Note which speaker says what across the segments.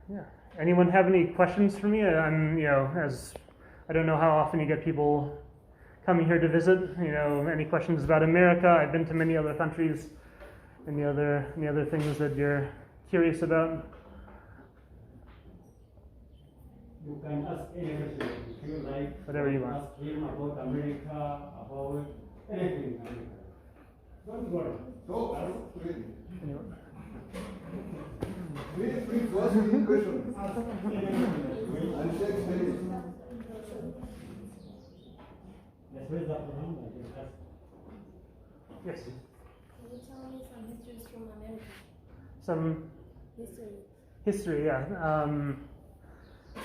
Speaker 1: Yeah. Anyone have any questions for me? I'm, as I don't know how often you get people coming here to visit. Any questions about America? I've been to many other countries. Any other things that you're curious about?
Speaker 2: You can ask any question if you like.
Speaker 1: Whatever you want.
Speaker 2: Ask him about America, about anything. Don't worry.
Speaker 1: Anyone?
Speaker 3: Feel free to ask any question. And check space.
Speaker 2: Let's raise up your hand. I can ask.
Speaker 1: Yes.
Speaker 4: Can you tell me some histories from America?
Speaker 1: Some
Speaker 4: History.
Speaker 1: yeah.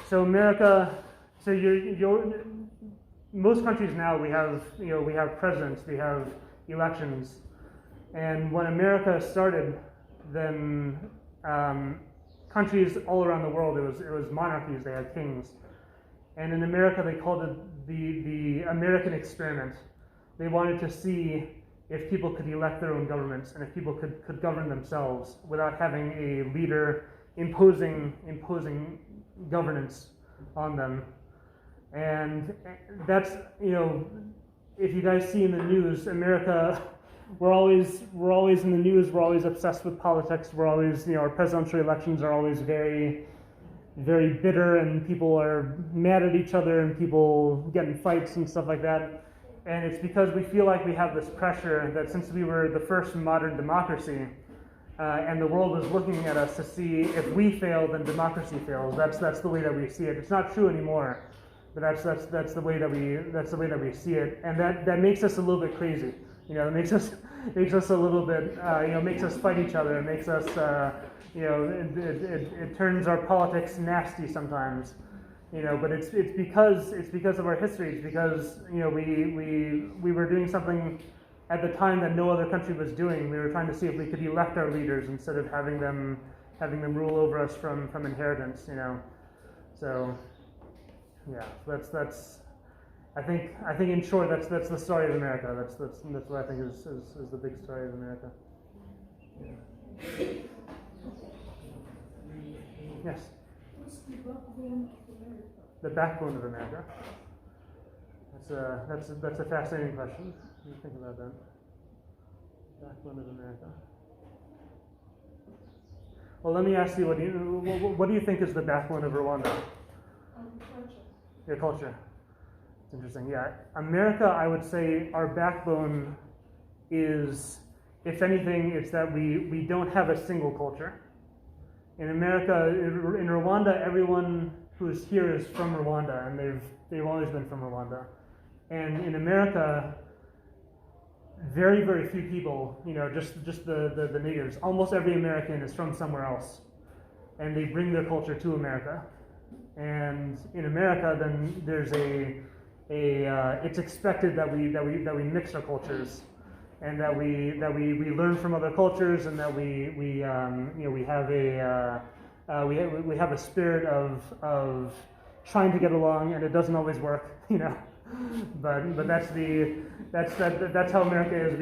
Speaker 1: So America. So you're most countries now we have presidents, we have elections, and when America started, then countries all around the world it was monarchies. They had kings, and in America they called it the American experiment. They wanted to see if people could elect their own governments and if people could govern themselves without having a leader imposing governance on them. And that's, if you guys see in the news, America, we're always in the news, we're always obsessed with politics, we're always, our presidential elections are always very, very bitter, and people are mad at each other and people get in fights and stuff like that. And it's because we feel like we have this pressure that since we were the first modern democracy, and the world was looking at us to see if we fail, then democracy fails. That's the way that we see it. It's not true anymore, but that's the way that we see it, and that makes us a little bit crazy. It makes us a little bit, makes us fight each other. It makes us, it turns our politics nasty sometimes. But it's because of our history. It's because we were doing something at the time that no other country was doing. We were trying to see if we could elect our leaders instead of having them rule over us from inheritance. So yeah, that's I think in short that's the story of America. That's what I think is the big story of America. Yeah. Yes.
Speaker 5: What's the backbone of America?
Speaker 1: The backbone of America. That's a fascinating question. What do you think about that? Backbone of America. Well, let me ask you, what do you think is the backbone of Rwanda?
Speaker 5: Culture.
Speaker 1: Your culture. It's interesting. Yeah, America, I would say our backbone is, if anything, it's that we don't have a single culture. In America, in Rwanda, everyone who's here is from Rwanda, and they've always been from Rwanda. And in America, very, very few people, just the natives. Almost every American is from somewhere else, and they bring their culture to America. And in America, then there's it's expected that we mix our cultures, and that we learn from other cultures, and that we have a spirit of trying to get along, and it doesn't always work, But that's how America is.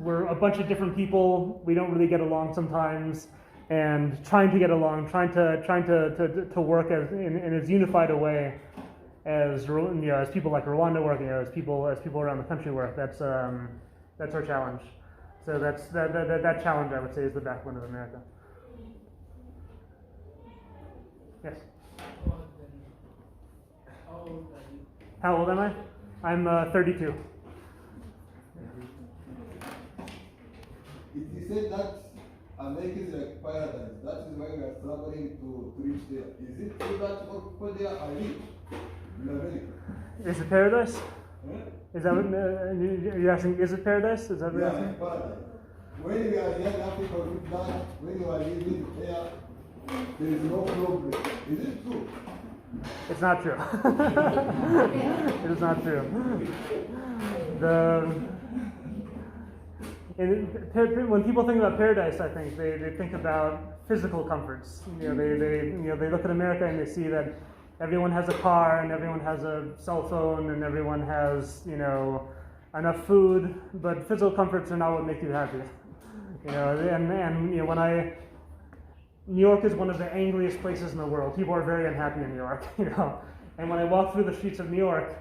Speaker 1: We're a bunch of different people. We don't really get along sometimes, and trying to get along, trying to work in as unified a way as people like Rwanda work, as people around the country work. That's our challenge. So that challenge, I would say, is the backbone of America. Yes. How old am I? I'm 32.
Speaker 3: He said that America is like paradise. That is why we are struggling to reach there. Is it true that all people there are rich in America?
Speaker 1: Is it paradise?
Speaker 3: Huh?
Speaker 1: Is that what you're asking? Is it paradise? Is that what you're asking?
Speaker 3: Paradise. When we are here in Africa, we plan, when you are living there, there is no problem. Is it true?
Speaker 1: It's not true. It is not true. When people think about paradise, I think they think about physical comforts. They look at America and they see that everyone has a car and everyone has a cell phone and everyone has enough food, but physical comforts are not what make you happy. New York is one of the angriest places in the world. People are very unhappy in New York, you know. And when I walk through the streets of New York,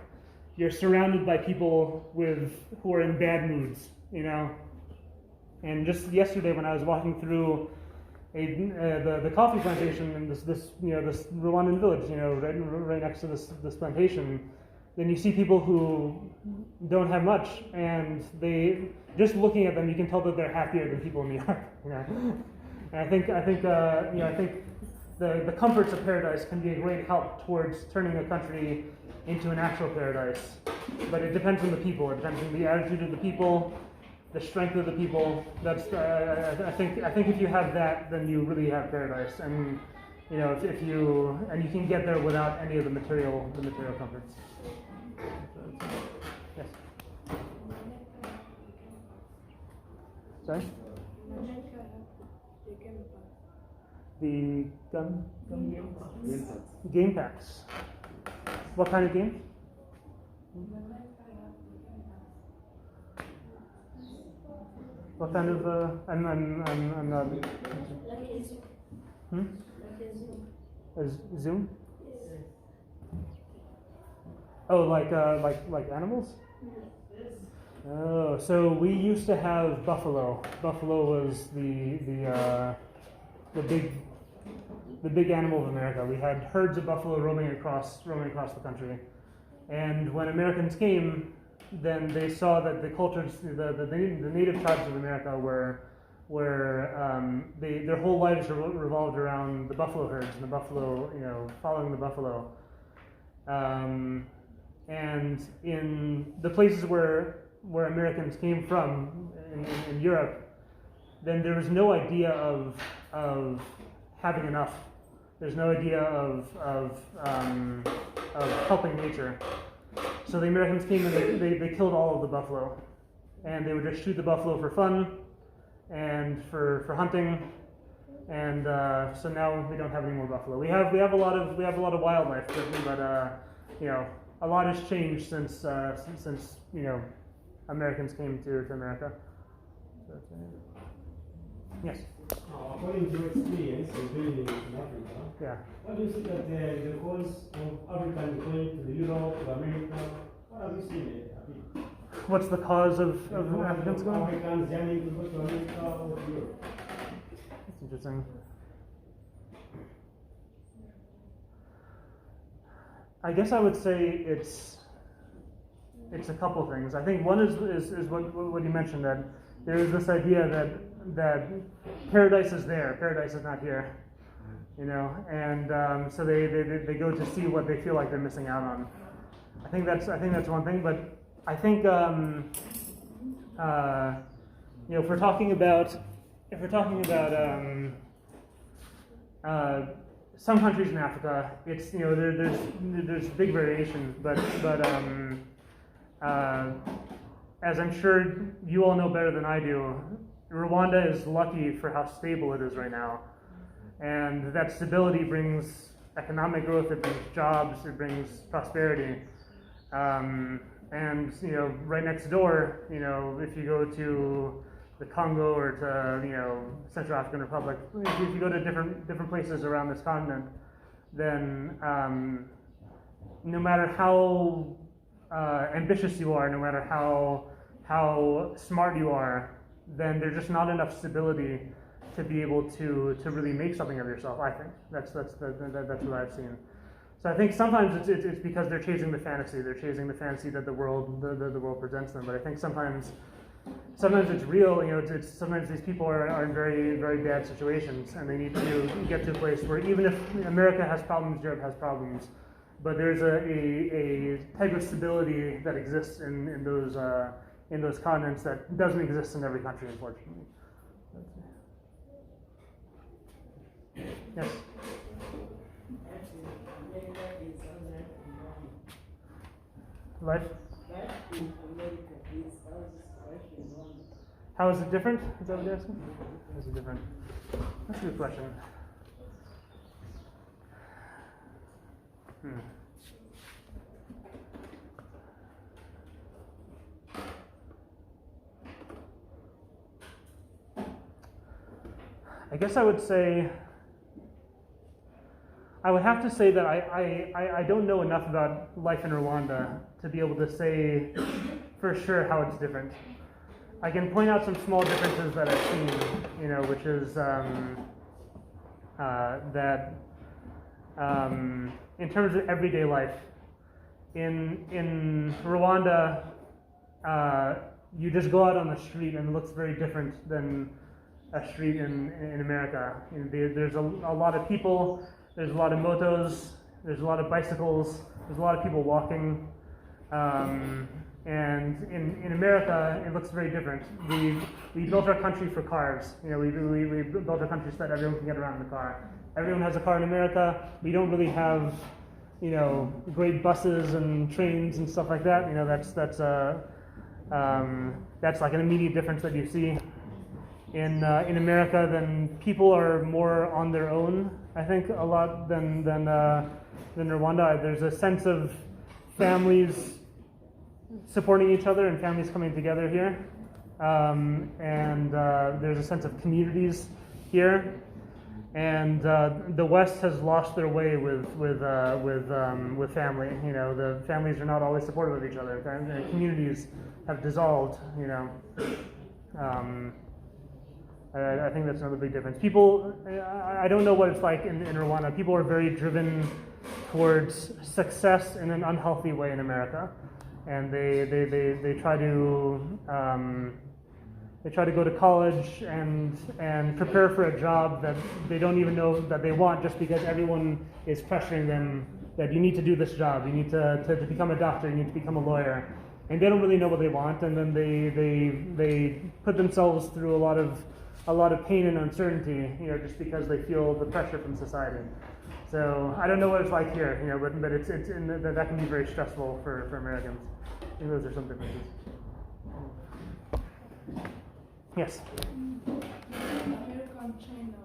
Speaker 1: you're surrounded by people who are in bad moods, you know. And just yesterday, when I was walking through the coffee plantation in this Rwandan village, you know, right next to this plantation, then you see people who don't have much, and they just looking at them, you can tell that they're happier than people in New York, you know. And I think the comforts of paradise can be a great help towards turning a country into an actual paradise. But it depends on the people. It depends on the attitude of the people, the strength of the people. That's I think if you have that, then you really have paradise. And you know, if you can get there without any of the material comforts. Yes. Sorry. The game packs. What kind of game? What kind of I'm not. A Zoom? Oh, like animals? Oh, so we used to have buffalo. Buffalo was the big animal of America. We had herds of buffalo roaming across the country. And when Americans came, then they saw that the cultures, the native tribes of America their whole lives revolved around the buffalo herds and the buffalo, you know, following the buffalo. And in the places where Americans came from in Europe, then there was no idea of having enough. There's no idea of helping nature. So the Americans came and they killed all of the buffalo, and they would just shoot the buffalo for fun and for hunting. And so now we don't have any more buffalo. We have a lot of wildlife, but you know, a lot has changed since you know, Americans came to America. So, yes.
Speaker 2: According to your experience in living in Africa,
Speaker 1: Yeah.
Speaker 2: what do you see that the cause of Africans going to Europe, to America? What have you seen it?
Speaker 1: What's the cause of Africans going?
Speaker 2: Africans yearning to go to America or to Europe?
Speaker 1: That's interesting. I guess I would say it's a couple things. I think one is what you mentioned, that there is this idea that paradise is there, paradise is not here, you know, and so they go to see what they feel like they're missing out on. I think that's one thing, but I think you know, if we're talking about some countries in Africa, it's, you know, there's big variation, but as I'm sure you all know better than I do, Rwanda is lucky for how stable it is right now, and that stability brings economic growth, it brings jobs, it brings prosperity, and you know, right next door, you know, if you go to the Congo or to, you know, Central African Republic, if you go to different places around this continent, then no matter how ambitious you are, no matter how smart you are, then there's just not enough stability to be able to really make something of yourself. I think that's what I've seen. So I think sometimes it's because they're chasing the fantasy. They're chasing the fantasy that the world presents them. But I think sometimes it's real. You know, sometimes these people are in very, very bad situations, and they need to get to a place where even if America has problems, Europe has problems, but there's a type of stability that exists in those continents that doesn't exist in every country, unfortunately. Yes. Life? How is it different? Is that what you're asking? How is it different? That's a good question. I guess I would say I would have to say that I don't know enough about life in Rwanda to be able to say for sure how it's different. I can point out some small differences that I've seen, which is that in terms of everyday life, in Rwanda, you just go out on the street and it looks very different than a street in America. There's a lot of people, there's a lot of motos, there's a lot of bicycles, there's a lot of people walking. And in America, it looks very different. We built our country for cars. We built our country so that everyone can get around in the car. Everyone has a car in America. We don't really have, great buses and trains and stuff like that. That's like an immediate difference that you see. In America, then people are more on their own, I think, a lot than Rwanda. There's a sense of families supporting each other and families coming together here, and there's a sense of communities here. And the West has lost their way with family. The families are not always supportive of each other. The communities have dissolved. I think that's another big difference. People, I don't know what it's like in Rwanda. People are very driven towards success in an unhealthy way in America, and they try to go to college and prepare for a job that they don't even know that they want, just because everyone is pressuring them that you need to do this job, you need to become a doctor, you need to become a lawyer, and they don't really know what they want, and then they put themselves through a lot of pain and uncertainty, just because they feel the pressure from society. So I don't know what it's like here, but that can be very stressful for Americans. I think those are some differences. Yes.
Speaker 5: America and China,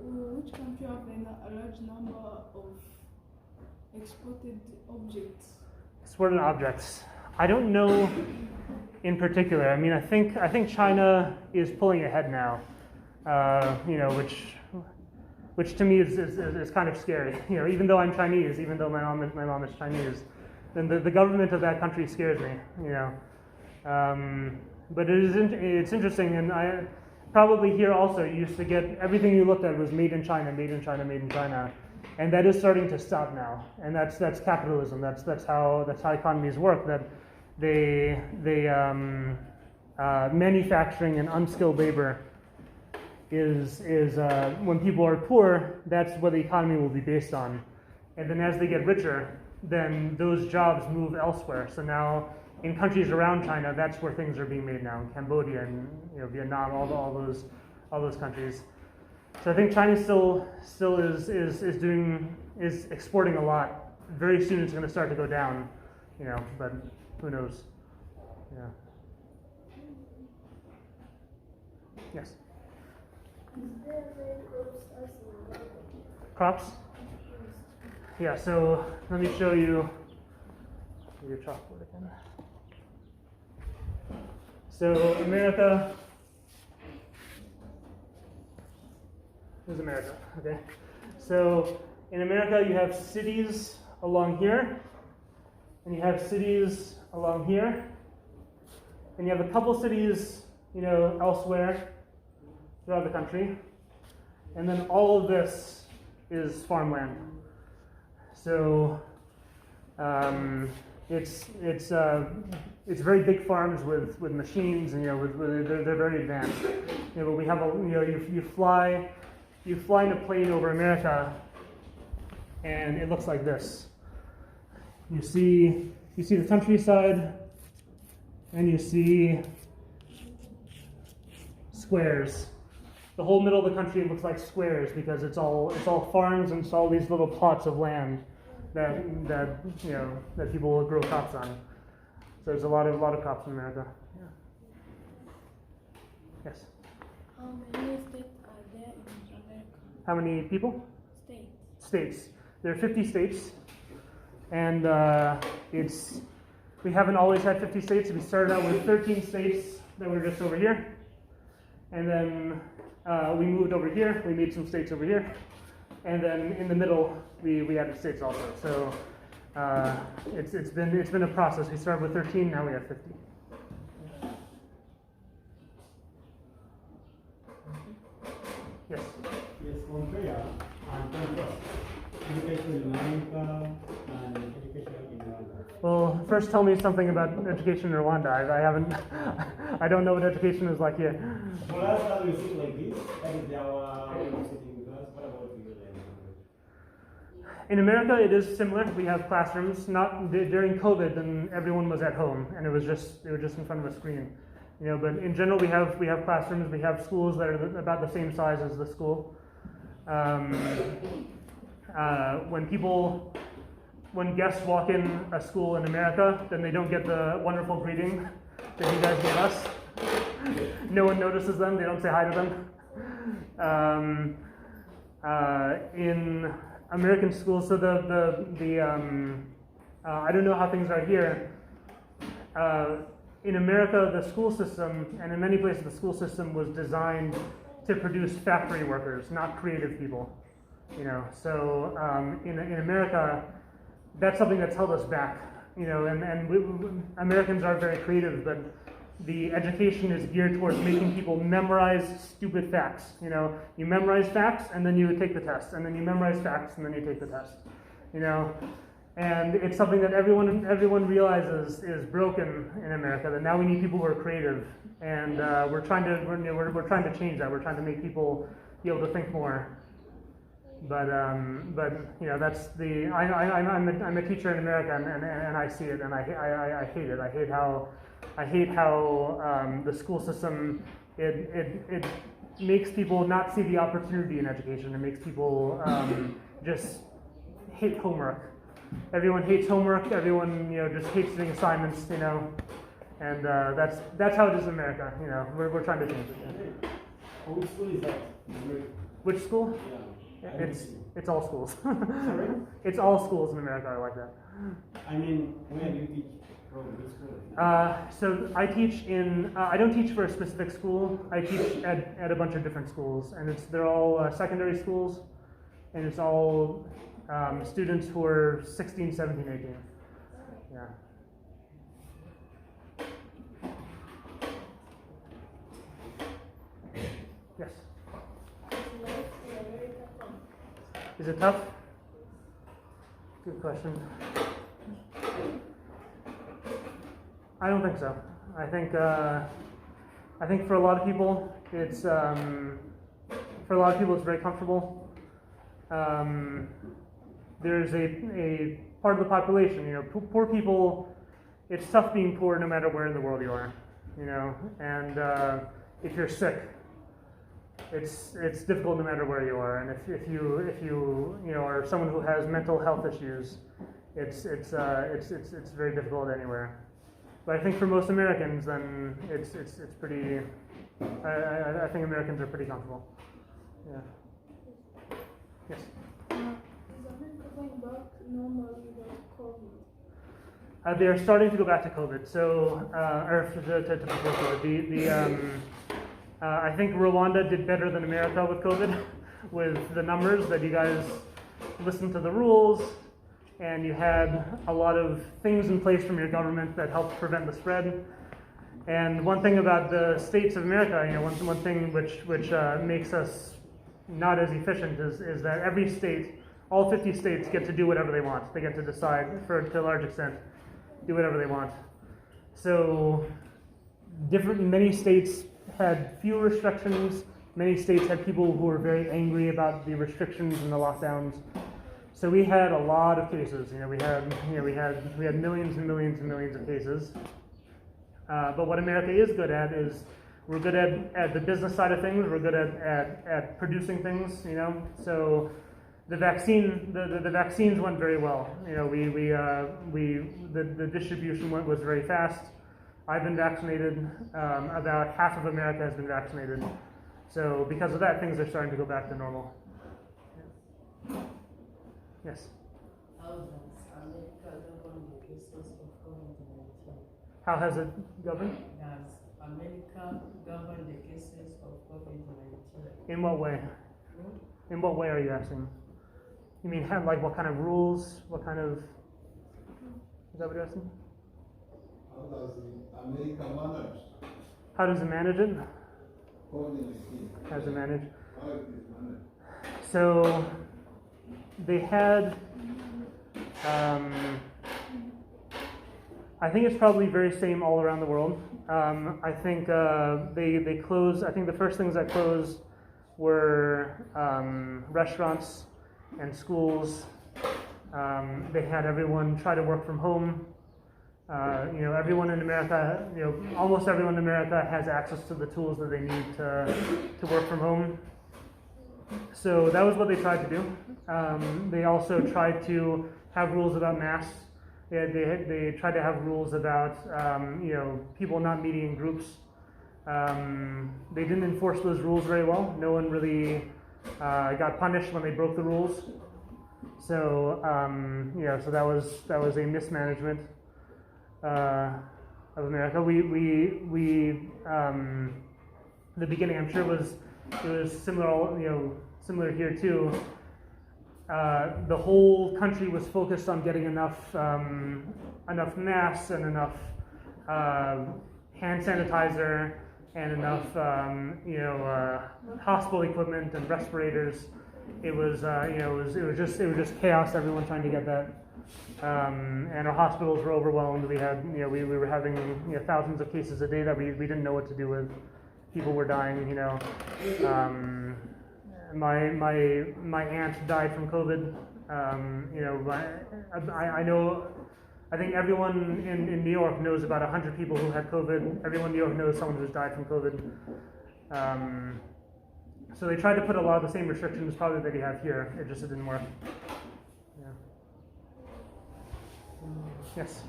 Speaker 5: which country have a large number of exported objects?
Speaker 1: Exported objects. I don't know in particular. I mean, I think China is pulling ahead now. Which to me is kind of scary. Even though I'm Chinese, even though my mom is Chinese, then the government of that country scares me. But it's interesting, and I probably here also you used to get everything you looked at was made in China, made in China, made in China, and that is starting to stop now. And that's capitalism. That's how economies work. That they manufacturing and unskilled labor is when people are poor, that's what the economy will be based on. And then as they get richer, then those jobs move elsewhere. So now in countries around China, that's where things are being made now. In Cambodia and Vietnam, all those countries. So I think China still is exporting a lot. Very soon it's going to start to go down, but who knows? Yeah. Yes. Crops? Yeah, so let me show you your chalkboard again. So America, here's America, okay? So in America you have cities along here, and you have cities along here, and you have a couple cities, elsewhere throughout the country, and then all of this is farmland. So it's very big farms with machines, and they're very advanced. But we have you fly in a plane over America, and it looks like this. You see the countryside, and you see squares. The whole middle of the country looks like squares because it's all farms and it's all these little plots of land that people will grow crops on. So there's a lot of crops in America. Yeah. Yes.
Speaker 4: How many states are there in America?
Speaker 1: How many people? States. There are 50 states, and we haven't always had 50 states. We started out with 13 states that were just over here, and then we moved over here. We made some states over here, and then in the middle we added states also. So it's been a process. We started with 13, now we have 50. Yes.
Speaker 2: Yes, compare and contrast education in America and education in Rwanda.
Speaker 1: Well, first tell me something about education in Rwanda. I haven't, I don't know what education is like here.
Speaker 2: For us, as we sit like this, that is our way of sitting with us. What about you?
Speaker 1: In America, it is similar. We have classrooms. Not during COVID, then everyone was at home, and they were just in front of a screen. You know, but in general, we have classrooms. We have schools that are about the same size as the school. When guests walk in a school in America, then they don't get the wonderful greeting that you guys gave us. No one notices them. They don't say hi to them. In American schools, so I don't know how things are here. In America, the school system, and in many places, the school system was designed to produce factory workers, not creative people. You know, so in America, that's something that's held us back. You know, and Americans are very creative, but the education is geared towards making people memorize stupid facts. You know, you memorize facts and then you take the test, and then you memorize facts and then you take the test. You know, and it's something that everyone realizes is broken in America. That now we need people who are creative, and we're trying to change that. We're trying to make people be able to think more. But you know, that's the I'm a teacher in America, and I see it, and I hate it. I hate how the school system it makes people not see the opportunity in education. It makes people just hate homework. Everyone hates homework. Everyone, you know, just hates doing assignments. You know, and that's how it is in America. You know, we're trying to change it.
Speaker 2: Yeah. Which school is that?
Speaker 1: Which school?
Speaker 2: Yeah.
Speaker 1: It's all schools.
Speaker 2: Sorry?
Speaker 1: It's all schools in America are like that.
Speaker 2: I mean, where do you teach from? Which school?
Speaker 1: So I teach in. I don't teach for a specific school. I teach at a bunch of different schools, and they're all secondary schools, and it's all students who are 16, 17, 18. Yeah. Yes. Is it tough? Good question. I don't think so. I think for a lot of people, it's very comfortable. There's a part of the population, you know, poor people. It's tough being poor no matter where in the world you are, you know. And if you're sick, it's difficult no matter where you are. And if you know are someone who has mental health issues, it's very difficult anywhere. But I think for most Americans, then it's pretty. I think Americans are pretty comfortable. Yeah. Yes.
Speaker 5: Is America going back to normal without COVID?
Speaker 1: They are starting to go back to COVID. So, or to before COVID. I think Rwanda did better than America with COVID, with the numbers that you guys listened to the rules, and you had a lot of things in place from your government that helped prevent the spread. And one thing about the states of America, you know, one thing which makes us not as efficient is that every state, all 50 states, get to do whatever they want. They get to decide, to a large extent, do whatever they want. So, many states had few restrictions. Many states had people who were very angry about the restrictions and the lockdowns. So we had a lot of cases. You know, we had millions and millions and millions of cases. But what America is good at is we're good at the business side of things. We're good at producing things. You know, so the vaccines went very well. You know, the distribution was very fast. I've been vaccinated. About half of America has been vaccinated. So because of that, things are starting to go back to normal. Yes.
Speaker 6: How has America governed the cases of COVID-19?
Speaker 1: How has it governed?
Speaker 6: Has America governed the cases of COVID-19?
Speaker 1: In what way? In what way are you asking? You mean like what kind of rules? What kind of? Is that what you're asking?
Speaker 3: How does the America manage?
Speaker 1: How does it manage it?
Speaker 3: COVID-19.
Speaker 1: How does it manage?
Speaker 3: How it is managed?
Speaker 1: So they had. I think it's probably very same all around the world. I think they closed. I think the first things that closed were restaurants and schools. They had everyone try to work from home. Everyone in America, almost everyone in America has access to the tools that they need to work from home. So that was what they tried to do. They also tried to have rules about masks. They tried to have rules about people not meeting in groups. They didn't enforce those rules very well. No one really got punished when they broke the rules. So so that was a mismanagement of America. We the beginning, I'm sure it was similar here too. The whole country was focused on getting enough masks and enough hand sanitizer and enough hospital equipment and respirators. It was just chaos. Everyone trying to get that, and our hospitals were overwhelmed. We had we were having thousands of cases a day that we didn't know what to do with. People were dying. My aunt died from COVID. I think everyone in New York knows about 100 people who had COVID. Everyone in New York knows someone who's died from COVID. So they tried to put a lot of the same restrictions probably that you have here. It didn't work. Yeah. Yes.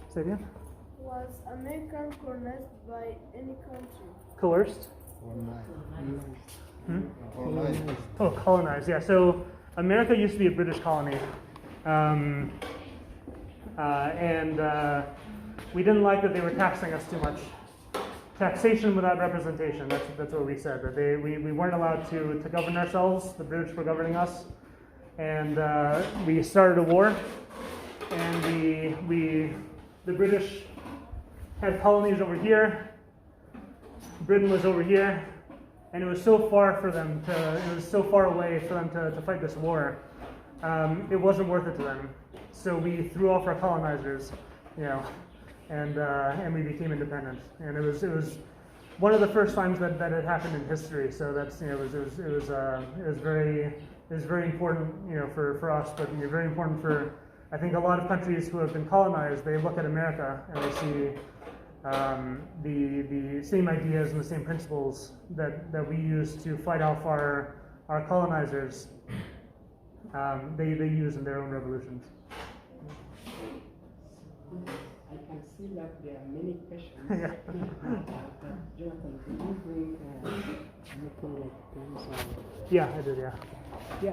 Speaker 1: Say it again.
Speaker 5: Was America colonized by any country?
Speaker 1: Coerced?
Speaker 3: Colonized.
Speaker 1: Oh, colonized. Yeah. So America used to be a British colony, and we didn't like that they were taxing us too much. Taxation without representation. That's what we said. That we weren't allowed to govern ourselves. The British were governing us, and we started a war, and the British had colonies over here. Britain was over here, and it was so far for them it was so far away for them to fight this war. It wasn't worth it to them. So we threw off our colonizers, and we became independent. And it was one of the first times that it happened in history. So that's it was very important for us, but very important for I think a lot of countries who have been colonized. They look at America and they see the same ideas and the same principles that we use to fight off our colonizers. They use in their own revolutions.
Speaker 6: I can see that there are many questions.
Speaker 1: Yeah.
Speaker 6: Jonathan, could you bring anything like things on?
Speaker 1: Yeah, I did. Yeah.
Speaker 7: Yeah,